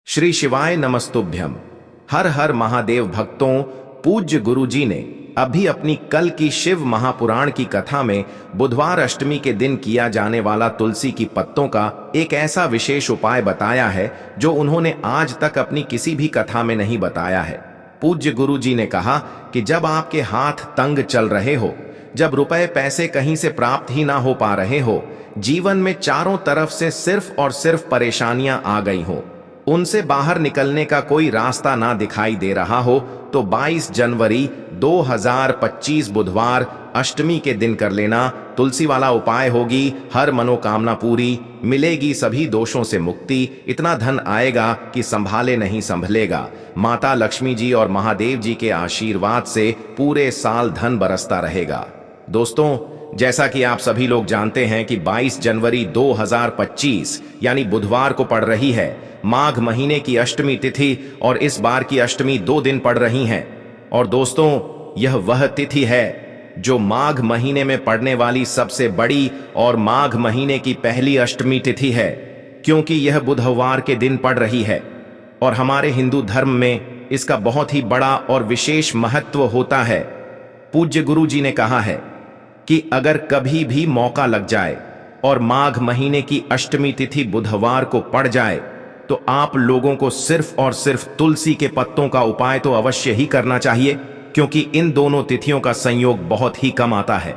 श्री शिवाय नमस्तुभ्यम। हर हर महादेव भक्तों, पूज्य गुरुजी ने अभी अपनी कल की शिव महापुराण की कथा में बुधवार अष्टमी के दिन किया जाने वाला तुलसी की पत्तों का एक ऐसा विशेष उपाय बताया है जो उन्होंने आज तक अपनी किसी भी कथा में नहीं बताया है। पूज्य गुरुजी ने कहा कि जब आपके हाथ तंग चल रहे हो, जब रुपए पैसे कहीं से प्राप्त ही ना हो पा रहे हो, जीवन में चारों तरफ से सिर्फ और सिर्फ परेशानियां आ गई हो, उनसे बाहर निकलने का कोई रास्ता ना दिखाई दे रहा हो, तो 22 जनवरी 2025 बुधवार अष्टमी के दिन कर लेना तुलसी वाला उपाय। होगी हर मनोकामना पूरी, मिलेगी सभी दोषों से मुक्ति, इतना धन आएगा कि संभाले नहीं संभलेगा। माता लक्ष्मी जी और महादेव जी के आशीर्वाद से पूरे साल धन बरसता रहेगा। दोस्तों, जैसा कि आप सभी लोग जानते हैं कि 22 जनवरी 2025 यानी बुधवार को पड़ रही है माघ महीने की अष्टमी तिथि, और इस बार की अष्टमी 2 दिन पड़ रही हैं। और दोस्तों, यह वह तिथि है जो माघ महीने में पड़ने वाली सबसे बड़ी और माघ महीने की पहली अष्टमी तिथि है, क्योंकि यह बुधवार के दिन पड़ रही है। और हमारे हिंदू धर्म में इसका बहुत ही बड़ा और विशेष महत्व होता है। पूज्य गुरु जी ने कहा है कि अगर कभी भी मौका लग जाए और माघ महीने की अष्टमी तिथि बुधवार को पड़ जाए, तो आप लोगों को सिर्फ और सिर्फ तुलसी के पत्तों का उपाय तो अवश्य ही करना चाहिए, क्योंकि इन दोनों तिथियों का संयोग बहुत ही कम आता है।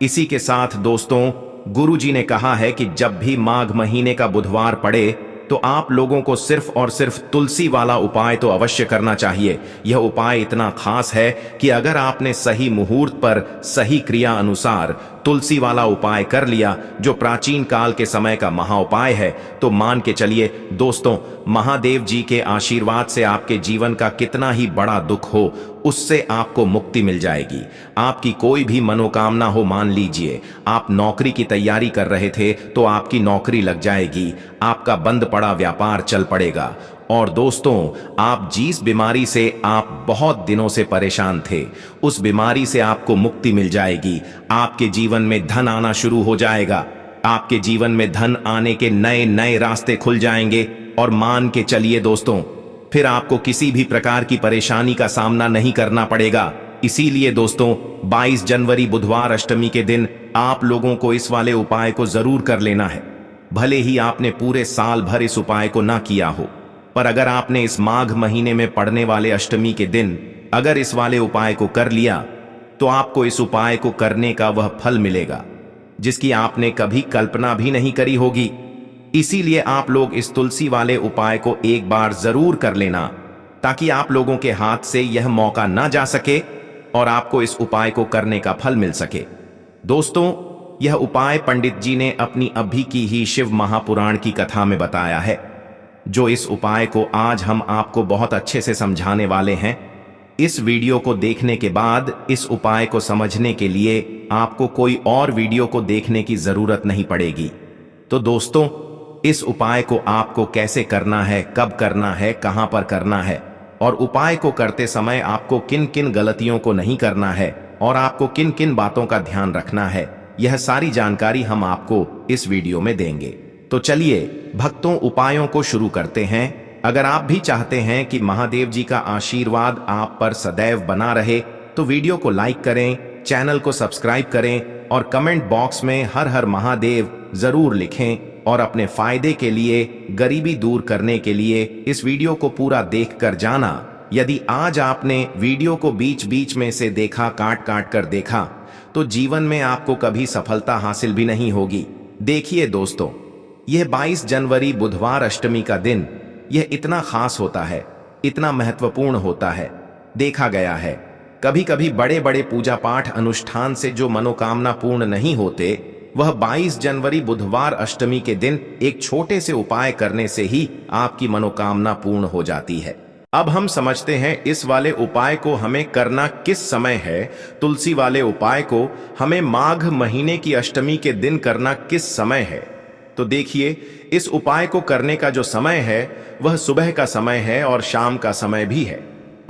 इसी के साथ दोस्तों, गुरु जी ने कहा है कि जब भी माघ महीने का बुधवार पड़े तो आप लोगों को सिर्फ और सिर्फ तुलसी वाला उपाय तो अवश्य करना चाहिए। यह उपाय इतना खास है कि अगर आपने सही मुहूर्त पर सही क्रिया अनुसार तुलसी वाला उपाय कर लिया, जो प्राचीन काल के समय का महा उपाय है, तो मान के चलिए दोस्तों, महादेव जी के आशीर्वाद से आपके जीवन का कितना ही बड़ा दुख हो, उससे आपको मुक्ति मिल जाएगी। आपकी कोई भी मनोकामना हो, मान लीजिए आप नौकरी की तैयारी कर रहे थे तो आपकी नौकरी लग जाएगी, आपका बंद पड़ा व्यापार चल पड़ेगा। और दोस्तों, आप जिस बीमारी से आप बहुत दिनों से परेशान थे, उस बीमारी से आपको मुक्ति मिल जाएगी। आपके जीवन में धन आना शुरू हो जाएगा। आपके जीवन में धन आने के नए नए रास्ते खुल जाएंगे। और मान के चलिए दोस्तों, फिर आपको किसी भी प्रकार की परेशानी का सामना नहीं करना पड़ेगा। इसीलिए दोस्तों, 22 जनवरी बुधवार अष्टमी के दिन आप लोगों को इस वाले उपाय को जरूर कर लेना है। भले ही आपने पूरे साल भर इस उपाय को ना किया हो, पर अगर आपने इस माघ महीने में पड़ने वाले अष्टमी के दिन अगर इस वाले उपाय को कर लिया, तो आपको इस उपाय को करने का वह फल मिलेगा जिसकी आपने कभी कल्पना भी नहीं करी होगी। इसीलिए आप लोग इस तुलसी वाले उपाय को एक बार जरूर कर लेना, ताकि आप लोगों के हाथ से यह मौका ना जा सके और आपको इस उपाय को करने का फल मिल सके। दोस्तों, यह उपाय पंडित जी ने अपनी अभी की ही शिव महापुराण की कथा में बताया है, जो इस उपाय को आज हम आपको बहुत अच्छे से समझाने वाले हैं। इस वीडियो को देखने के बाद इस उपाय को समझने के लिए आपको कोई और वीडियो को देखने की जरूरत नहीं पड़ेगी। तो दोस्तों, इस उपाय को आपको कैसे करना है, कब करना है, कहां पर करना है, और उपाय को करते समय आपको किन किन गलतियों को नहीं करना है और आपको किन किन बातों का ध्यान रखना है, यह सारी जानकारी हम आपको इस वीडियो में देंगे। तो चलिए भक्तों, उपायों को शुरू करते हैं। अगर आप भी चाहते हैं कि महादेव जी का आशीर्वाद आप पर सदैव बना रहे, तो वीडियो को लाइक करें, चैनल को सब्सक्राइब करें और कमेंट बॉक्स में हर हर महादेव जरूर लिखें। और अपने फायदे के लिए, गरीबी दूर करने के लिए इस वीडियो को पूरा देख कर जाना। यदि आज आपने वीडियो को बीच बीच में से देखा, काट काट कर देखा, तो जीवन में आपको कभी सफलता हासिल भी नहीं होगी। देखिए दोस्तों, यह 22 जनवरी बुधवार अष्टमी का दिन यह इतना खास होता है, इतना महत्वपूर्ण होता है। देखा गया है कभी कभी बड़े बड़े पूजा पाठ अनुष्ठान से जो मनोकामना पूर्ण नहीं होते, वह 22 जनवरी बुधवार अष्टमी के दिन एक छोटे से उपाय करने से ही आपकी मनोकामना पूर्ण हो जाती है। अब हम समझते हैं इस वाले उपाय को हमें करना किस समय है। तुलसी वाले उपाय को हमें माघ महीने की अष्टमी के दिन करना किस समय है। तो देखिए, इस उपाय को करने का जो समय है वह सुबह का समय है और शाम का समय भी है।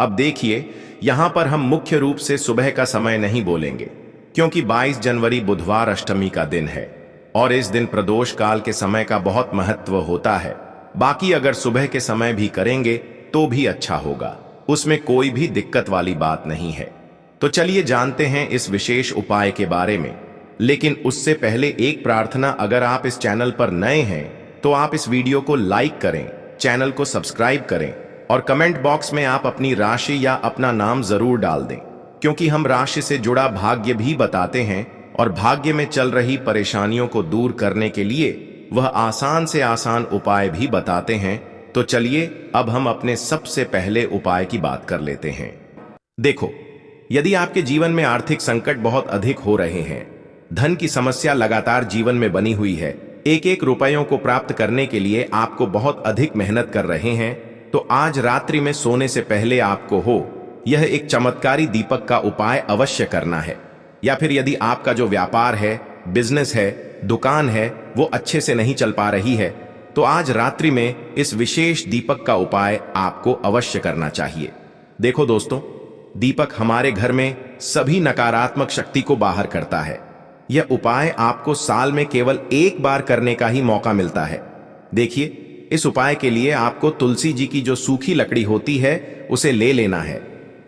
अब देखिए, यहां पर हम मुख्य रूप से सुबह का समय नहीं बोलेंगे, क्योंकि 22 जनवरी बुधवार अष्टमी का दिन है और इस दिन प्रदोष काल के समय का बहुत महत्व होता है। बाकी अगर सुबह के समय भी करेंगे तो भी अच्छा होगा, उसमें कोई भी दिक्कत वाली बात नहीं है। तो चलिए जानते हैं इस विशेष उपाय के बारे में। लेकिन उससे पहले एक प्रार्थना, अगर आप इस चैनल पर नए हैं तो आप इस वीडियो को लाइक करें, चैनल को सब्सक्राइब करें और कमेंट बॉक्स में आप अपनी राशि या अपना नाम जरूर डाल दें, क्योंकि हम राशि से जुड़ा भाग्य भी बताते हैं और भाग्य में चल रही परेशानियों को दूर करने के लिए वह आसान से आसान उपाय भी बताते हैं। तो चलिए अब हम अपने सबसे पहले उपाय की बात कर लेते हैं। देखो, यदि आपके जीवन में आर्थिक संकट बहुत अधिक हो रहे हैं, धन की समस्या लगातार जीवन में बनी हुई है, एक एक रुपयों को प्राप्त करने के लिए आपको बहुत अधिक मेहनत कर रहे हैं, तो आज रात्रि में सोने से पहले आपको यह एक चमत्कारी दीपक का उपाय अवश्य करना है। या फिर यदि आपका जो व्यापार है, बिजनेस है, दुकान है, वो अच्छे से नहीं चल पा रही है, तो आज रात्रि में इस विशेष दीपक का उपाय आपको अवश्य करना चाहिए। देखो दोस्तों, दीपक हमारे घर में सभी नकारात्मक शक्ति को बाहर करता है। यह उपाय आपको साल में केवल एक बार करने का ही मौका मिलता है। देखिए, इस उपाय के लिए आपको तुलसी जी की जो सूखी लकड़ी होती है उसे ले लेना है।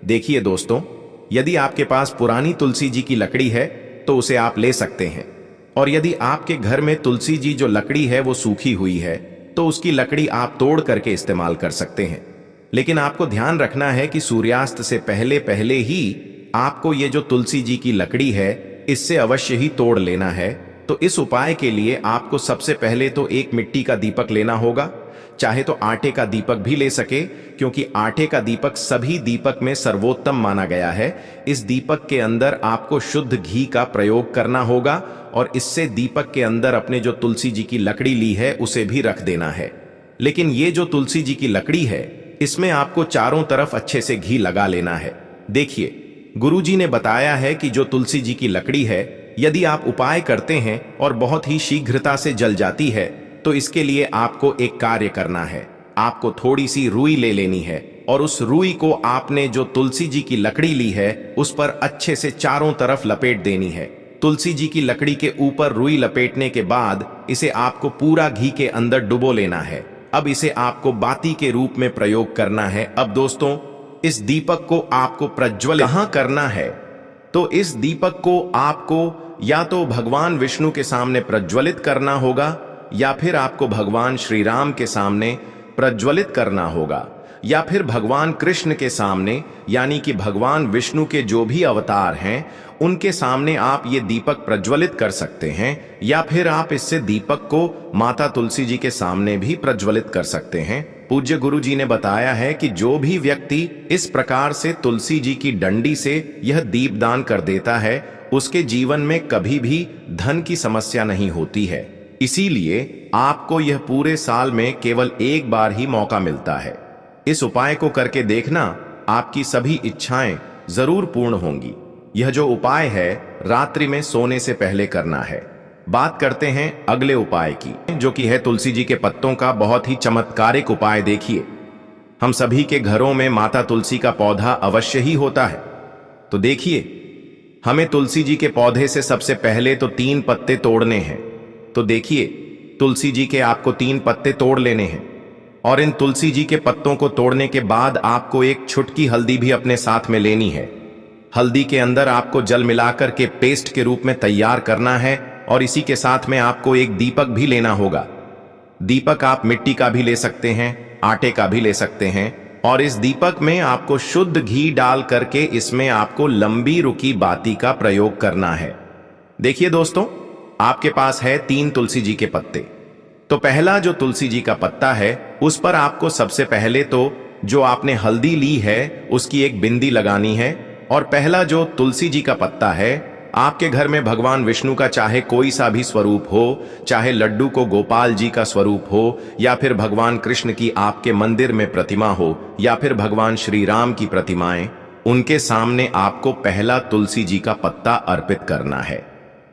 देखिए दोस्तों, यदि आपके पास पुरानी तुलसी जी की लकड़ी है तो उसे आप ले सकते हैं, और यदि आपके घर में तुलसी जी जो लकड़ी है वो सूखी हुई है तो उसकी लकड़ी आप तोड़ करके इस्तेमाल कर सकते हैं। लेकिन आपको ध्यान रखना है कि सूर्यास्त से पहले पहले ही आपको ये जो तुलसी जी की लकड़ी है इससे अवश्य ही तोड़ लेना है। तो इस उपाय के लिए आपको सबसे पहले तो एक मिट्टी का दीपक लेना होगा, चाहे तो आटे का दीपक भी ले सके, क्योंकि आटे का दीपक सभी दीपक में सर्वोत्तम माना गया है। इस दीपक के अंदर आपको शुद्ध घी का प्रयोग करना होगा और इससे दीपक के अंदर अपने जो तुलसी जी की लकड़ी ली है उसे भी रख देना है। लेकिन ये जो तुलसी जी की लकड़ी है इसमें आपको चारों तरफ अच्छे से घी लगा लेना है। देखिए, गुरुजी ने बताया है कि जो तुलसी जी की लकड़ी है, यदि आप उपाय करते हैं और बहुत ही शीघ्रता से जल जाती है, तो इसके लिए आपको एक कार्य करना है। आपको थोड़ी सी रुई ले लेनी है और उस रुई को आपने जो तुलसी जी की लकड़ी ली है उस पर अच्छे से चारों तरफ लपेट देनी है। तुलसी जी की लकड़ी के ऊपर रुई लपेटने के बाद इसे आपको पूरा घी के अंदर डुबो लेना है। अब इसे आपको बाती के रूप में प्रयोग करना है। अब दोस्तों, इस दीपक को आपको प्रज्वलित कहाँ करना है? तो इस दीपक को आपको या तो भगवान विष्णु के सामने प्रज्वलित करना होगा, या फिर आपको भगवान श्री राम के सामने प्रज्वलित करना होगा, या फिर भगवान कृष्ण के सामने, यानी कि भगवान विष्णु के जो भी अवतार हैं उनके सामने आप ये दीपक प्रज्वलित कर सकते हैं, या फिर आप इससे दीपक को माता तुलसी जी के सामने भी प्रज्वलित कर सकते हैं। पूज्य गुरु जी ने बताया है कि जो भी व्यक्ति इस प्रकार से तुलसी जी की डंडी से यह दीपदान कर देता है उसके जीवन में कभी भी धन की समस्या नहीं होती है। इसीलिए आपको यह पूरे साल में केवल एक बार ही मौका मिलता है। इस उपाय को करके देखना, आपकी सभी इच्छाएं जरूर पूर्ण होंगी। यह जो उपाय है रात्रि में सोने से पहले करना है। बात करते हैं अगले उपाय की, जो कि है तुलसी जी के पत्तों का बहुत ही चमत्कारिक उपाय। देखिए, हम सभी के घरों में माता तुलसी का पौधा अवश्य ही होता है। तो देखिए, हमें तुलसी जी के पौधे से सबसे पहले तो 3 पत्ते तोड़ने हैं। तो देखिए, तुलसी जी के आपको 3 पत्ते तोड़ लेने हैं, और इन तुलसी जी के पत्तों को तोड़ने के बाद आपको एक छुटकी हल्दी भी अपने साथ में लेनी है। हल्दी के अंदर आपको जल मिलाकर के पेस्ट के रूप में तैयार करना है, और इसी के साथ में आपको एक दीपक भी लेना होगा। दीपक आप मिट्टी का भी ले सकते हैं, आटे का भी ले सकते हैं, और इस दीपक में आपको शुद्ध घी डाल करके इसमें आपको लंबी रुकी बाती का प्रयोग करना है। देखिए दोस्तों, आपके पास है 3 तुलसी जी के पत्ते। तो पहला जो तुलसी जी का पत्ता है उस पर आपको सबसे पहले तो जो आपने हल्दी ली है उसकी एक बिंदी लगानी है, और पहला जो तुलसी जी का पत्ता है, आपके घर में भगवान विष्णु का चाहे कोई सा भी स्वरूप हो, चाहे लड्डू को गोपाल जी का स्वरूप हो, या फिर भगवान कृष्ण की आपके मंदिर में प्रतिमा हो, या फिर भगवान श्री राम की प्रतिमाएं, उनके सामने आपको पहला तुलसी जी का पत्ता अर्पित करना है।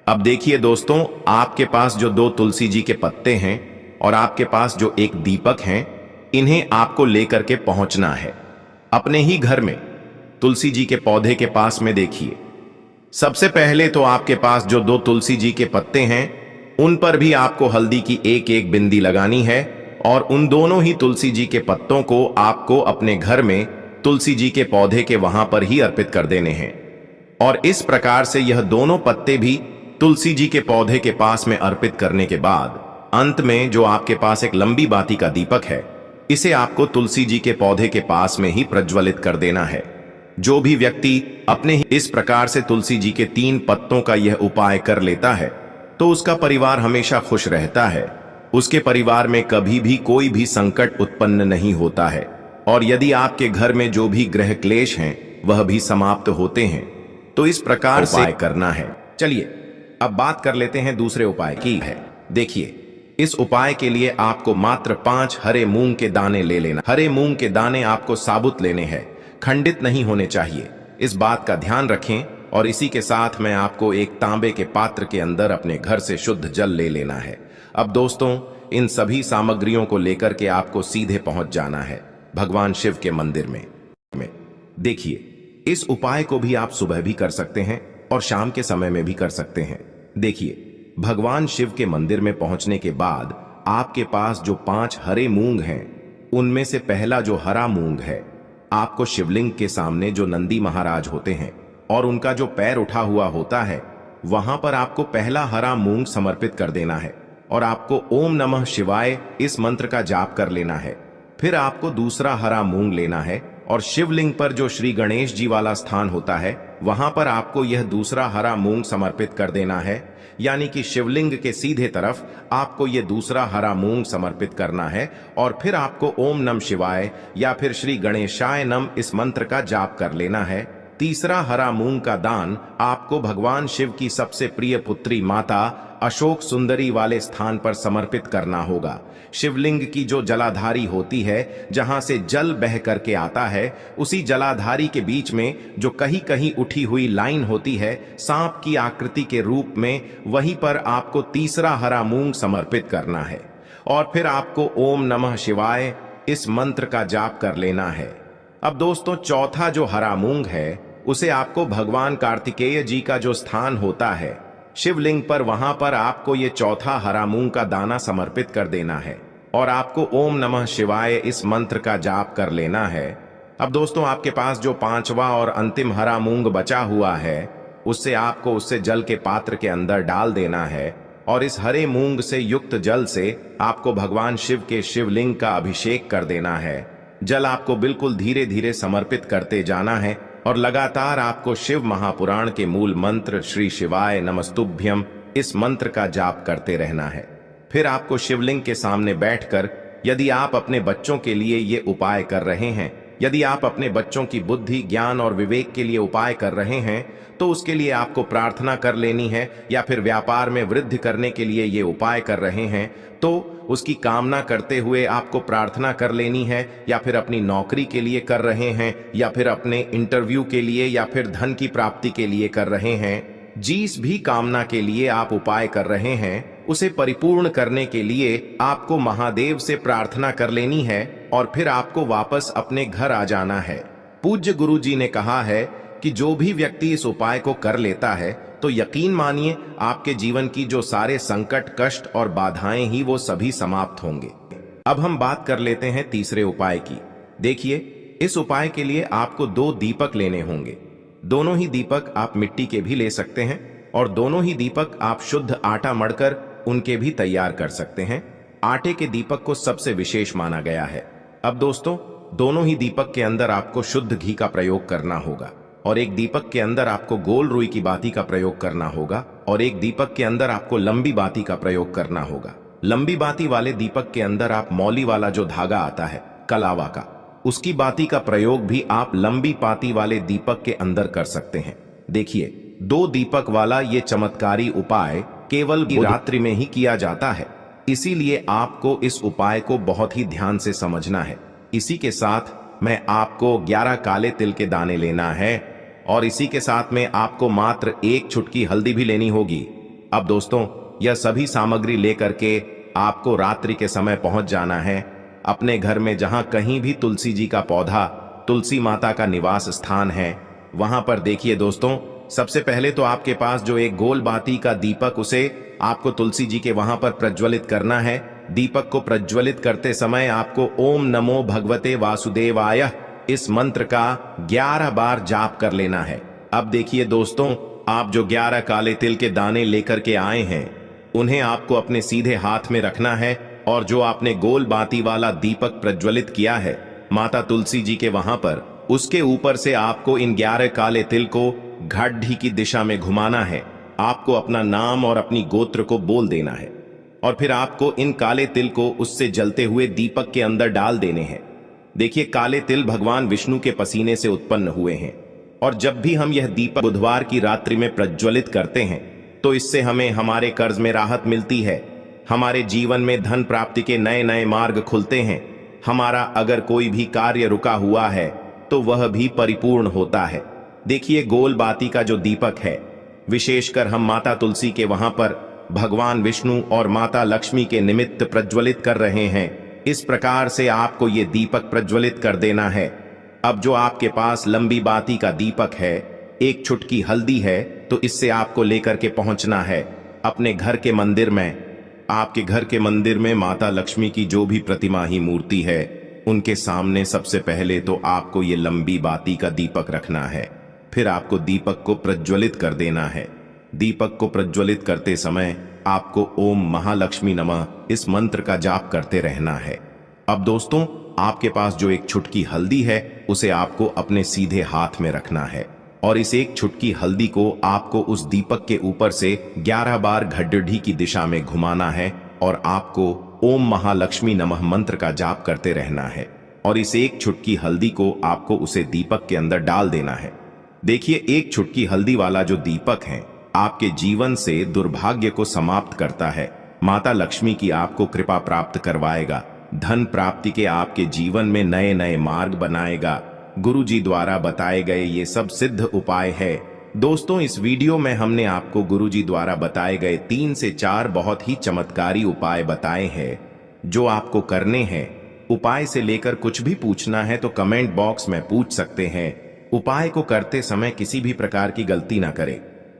अब देखिए दोस्तों, आपके पास जो 2 तुलसी जी के पत्ते हैं और आपके पास जो एक दीपक हैं, इन्हें आपको लेकर के पहुंचना है अपने ही घर में तुलसी जी के पौधे के पास में। देखिए, सबसे पहले तो आपके पास जो 2 तुलसी जी के पत्ते हैं उन पर भी आपको हल्दी की एक एक बिंदी लगानी है, और उन दोनों ही तुलसी जी के पत्तों को आपको अपने घर में तुलसी जी के पौधे के वहां पर ही अर्पित कर देने हैं। और इस प्रकार से यह दोनों पत्ते भी तुलसी जी के पौधे के पास में अर्पित करने के बाद अंत में जो आपके पास एक लंबी बाती का दीपक है, इसे आपको तुलसी जी के पौधे के पास में ही प्रज्वलित कर देना है। जो भी व्यक्ति अपने ही इस प्रकार से तुलसी जी के 3 पत्तों का यह उपाय कर लेता है तो उसका परिवार हमेशा खुश रहता है, उसके परिवार में कभी भी कोई भी संकट उत्पन्न नहीं होता है, और यदि आपके घर में जो भी ग्रह क्लेश हैं वह भी समाप्त होते हैं। तो इस प्रकार से उपाय करना है। चलिए अब बात कर लेते हैं दूसरे उपाय की है। देखिए, इस उपाय के लिए आपको मात्र 5 हरे मूंग के दाने ले लेना। हरे मूंग के दाने आपको साबुत लेने हैं, खंडित नहीं होने चाहिए, इस बात का ध्यान रखें। और इसी के साथ में आपको एक तांबे के पात्र के अंदर अपने घर से शुद्ध जल ले लेना है। अब दोस्तों, इन सभी सामग्रियों को लेकर के आपको सीधे पहुंच जाना है भगवान शिव के मंदिर में। देखिए, इस उपाय को भी आप सुबह भी कर सकते हैं और शाम के समय में भी कर सकते हैं। देखिए, भगवान शिव के मंदिर में पहुंचने के बाद आपके पास जो 5 हरे मूंग हैं, उनमें से पहला जो हरा मूंग है, आपको शिवलिंग के सामने जो नंदी महाराज होते हैं और उनका जो पैर उठा हुआ होता है, वहां पर आपको पहला हरा मूंग समर्पित कर देना है और आपको ओम नमः शिवाय इस मंत्र का जाप कर लेना है। फिर आपको दूसरा हरा मूंग लेना है और शिवलिंग पर जो श्री गणेश जी वाला स्थान होता है, वहां पर आपको यह दूसरा हरा मूंग समर्पित कर देना है। यानी कि शिवलिंग के सीधे तरफ आपको यह दूसरा हरा मूंग समर्पित करना है और फिर आपको ओम नमः शिवाय या फिर श्री गणेशाय नम इस मंत्र का जाप कर लेना है। तीसरा हरा मूंग का दान आपको भगवान शिव की सबसे प्रिय पुत्री माता अशोक सुंदरी वाले स्थान पर समर्पित करना होगा। शिवलिंग की जो जलाधारी होती है, जहां से जल बह करके आता है, उसी जलाधारी के बीच में जो कहीं कहीं उठी हुई लाइन होती है सांप की आकृति के रूप में, वहीं पर आपको तीसरा हरा मूंग समर्पित करना है और फिर आपको ओम नमः शिवाय इस मंत्र का जाप कर लेना है। अब दोस्तों, चौथा जो हरा मूंग है, उसे आपको भगवान कार्तिकेय जी का जो स्थान होता है शिवलिंग पर, वहां पर आपको ये चौथा हरा मूंग का दाना समर्पित कर देना है और आपको ओम नमः शिवाय इस मंत्र का जाप कर लेना है। अब दोस्तों, आपके पास जो 5वां और अंतिम हरा मूंग बचा हुआ है, उससे जल के पात्र के अंदर डाल देना है और इस हरे मूंग से युक्त जल से आपको भगवान शिव के शिवलिंग का अभिषेक कर देना है। जल आपको बिल्कुल धीरे धीरे समर्पित करते जाना है और लगातार आपको शिव महापुराण के मूल मंत्र श्री शिवाय नमस्तुभ्यम इस मंत्र का जाप करते रहना है। फिर आपको शिवलिंग के सामने बैठकर, यदि आप अपने बच्चों के लिए ये उपाय कर रहे हैं, यदि आप अपने बच्चों की बुद्धि, ज्ञान और विवेक के लिए उपाय कर रहे हैं, तो उसके लिए आपको प्रार्थना कर लेनी है, या फिर व्यापार में वृद्धि करने के लिए ये उपाय कर रहे हैं तो उसकी कामना करते हुए आपको प्रार्थना कर लेनी है, या फिर अपनी नौकरी के लिए कर रहे हैं, या फिर अपने इंटरव्यू के लिए, या फिर धन की प्राप्ति के लिए कर रहे हैं। जिस भी कामना के लिए आप उपाय कर रहे हैं, उसे परिपूर्ण करने के लिए आपको महादेव से प्रार्थना कर लेनी है और फिर आपको वापस अपने घर आ जाना है। पूज्य गुरु जी ने कहा है कि जो भी व्यक्ति इस उपाय को कर लेता है तो यकीन मानिए आपके जीवन की जो सारे संकट, कष्ट और बाधाएं ही वो सभी समाप्त होंगे। अब हम बात कर लेते हैं तीसरे उपाय की। देखिए, इस उपाय के लिए आपको 2 दीपक लेने होंगे। दोनों ही दीपक आप मिट्टी के भी ले सकते हैं और दोनों ही दीपक आप शुद्ध आटा मढ़कर उनके भी तैयार कर सकते हैं। आटे के दीपक को सबसे विशेष माना गया है। अब दोस्तों, दोनों ही दीपक के अंदर आपको शुद्ध घी का प्रयोग करना होगा और एक दीपक के अंदर आपको गोल रुई की बाती का प्रयोग करना होगा और एक दीपक के अंदर आपको लंबी बाती का प्रयोग करना होगा। लंबी बाती वाले दीपक के अंदर आप मौली वाला जो धागा आता है कलावा का, उसकी बाती का प्रयोग भी आप लंबी बाती वाले दीपक के अंदर कर सकते हैं। देखिए, 2 दीपक वाला ये चमत्कारी उपाय केवल रात्रि में ही किया जाता है, इसीलिए आपको इस उपाय को बहुत ही ध्यान से समझना है। इसी के साथ में आपको 11 काले तिल के दाने लेना है और इसी के साथ में आपको मात्र 1 चुटकी हल्दी भी लेनी होगी। अब दोस्तों, यह सभी सामग्री लेकर के आपको रात्रि के समय पहुंच जाना है अपने घर में, जहां कहीं भी तुलसी जी का पौधा, तुलसी माता का निवास स्थान है, वहां पर। देखिए दोस्तों, सबसे पहले तो आपके पास जो एक गोल बाती का दीपक, उसे आपको तुलसी जी के वहां पर प्रज्वलित करना है दीपक को प्रज्वलित करते समय आपको ओम नमो भगवते वासुदेवाय इस मंत्र का 11 बार जाप कर लेना है। अब देखिए दोस्तों, आप जो 11 काले तिल के दाने लेकर के आए हैं उन्हें आपको अपने सीधे हाथ में रखना है और जो आपने गोल बाती वाला दीपक प्रज्वलित किया है माता तुलसी जी के वहां पर, उसके ऊपर से आपको इन 11 काले तिल को घाटी की दिशा में घुमाना है। आपको अपना नाम और अपनी गोत्र को बोल देना है और फिर आपको इन काले तिल को उससे जलते हुए दीपक के अंदर डाल देने हैं। देखिए, काले तिल भगवान विष्णु के पसीने से उत्पन्न हुए हैं और जब भी हम यह दीपक बुधवार की रात्रि में प्रज्वलित करते हैं तो इससे हमें हमारे कर्ज में राहत मिलती है, हमारे जीवन में धन प्राप्ति के नए नए मार्ग खुलते हैं, हमारा अगर कोई भी कार्य रुका हुआ है तो वह भी परिपूर्ण होता है। देखिए, गोल बाती का जो दीपक है विशेषकर हम माता तुलसी के वहां पर भगवान विष्णु और माता लक्ष्मी के निमित्त प्रज्वलित कर रहे हैं। इस प्रकार से आपको ये दीपक प्रज्वलित कर देना है। अब जो आपके पास लंबी बाती का दीपक है, एक चुटकी हल्दी है, तो इससे आपको लेकर के पहुंचना है अपने घर के मंदिर में। आपके घर के मंदिर में माता लक्ष्मी की जो भी प्रतिमा ही मूर्ति है उनके सामने सबसे पहले तो आपको ये लंबी बाती का दीपक रखना है। फिर आपको दीपक को प्रज्वलित कर देना है। दीपक को प्रज्वलित करते समय आपको ओम महालक्ष्मी नमः इस मंत्र का जाप करते रहना है। अब दोस्तों, आपके पास जो एक चुटकी हल्दी है उसे आपको अपने सीधे हाथ में रखना है और इस एक चुटकी हल्दी को आपको उस दीपक के ऊपर से 11 बार घड्डी की दिशा में घुमाना है और आपको ओम महालक्ष्मी नमः मंत्र का जाप करते रहना है और इस एक चुटकी हल्दी को आपको उसे दीपक के अंदर डाल देना है। देखिए, एक चुटकी हल्दी वाला जो दीपक है आपके जीवन से दुर्भाग्य को समाप्त करता है, माता लक्ष्मी की आपको कृपा प्राप्त करवाएगा, धन प्राप्ति के आपके जीवन में नए नए मार्ग बनाएगा। गुरु जी द्वारा बताए गए ये सब सिद्ध उपाय है। दोस्तों, इस वीडियो में हमने आपको गुरु जी द्वारा बताए गए 3 से 4 बहुत ही चमत्कारी उपाय बताए हैं जो आपको करने हैं। उपाय से लेकर कुछ भी पूछना है तो कमेंट बॉक्स में पूछ सकते हैं। उपाय को करते समय किसी भी प्रकार की गलती ना करें।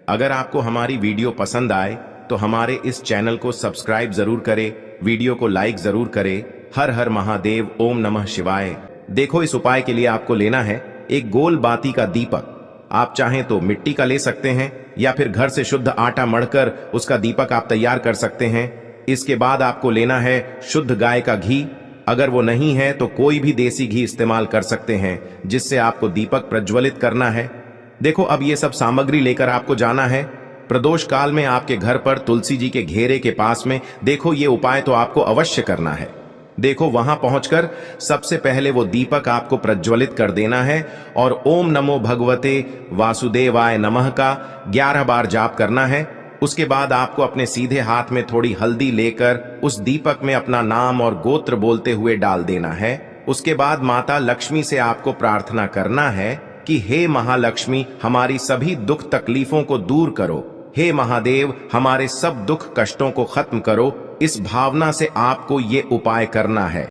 अगर आपको हमारी वीडियो पसंद आए तो हमारे इस चैनल को सब्सक्राइब जरूर करें, वीडियो को लाइक जरूर करें। हर हर महादेव, ओम नमः शिवाय। देखो, इस उपाय के लिए आपको लेना है एक गोल बाती का दीपक। आप चाहें तो मिट्टी का ले सकते हैं या फिर घर से शुद्ध आटा मढ़कर उसका दीपक आप तैयार कर सकते हैं। इसके बाद आपको लेना है शुद्ध गाय का घी। अगर वो नहीं है तो कोई भी देसी घी इस्तेमाल कर सकते हैं जिससे आपको दीपक प्रज्वलित करना है। देखो, अब ये सब सामग्री लेकर आपको जाना है प्रदोष काल में आपके घर पर तुलसी जी के घेरे के पास में। देखो, ये उपाय तो आपको अवश्य करना है। देखो, वहां पहुंचकर सबसे पहले वो दीपक आपको प्रज्वलित कर देना है और ओम नमो भगवते वासुदेवाय नमः का 11 बार जाप करना है। उसके बाद आपको अपने सीधे हाथ में थोड़ी हल्दी लेकर उस दीपक में अपना नाम और गोत्र बोलते हुए डाल देना है। उसके बाद माता लक्ष्मी से आपको प्रार्थना करना है कि हे महालक्ष्मी, हमारी सभी दुख तकलीफों को दूर करो। हे महादेव, हमारे सब दुख कष्टों को खत्म करो। इस भावना से आपको ये उपाय करना है।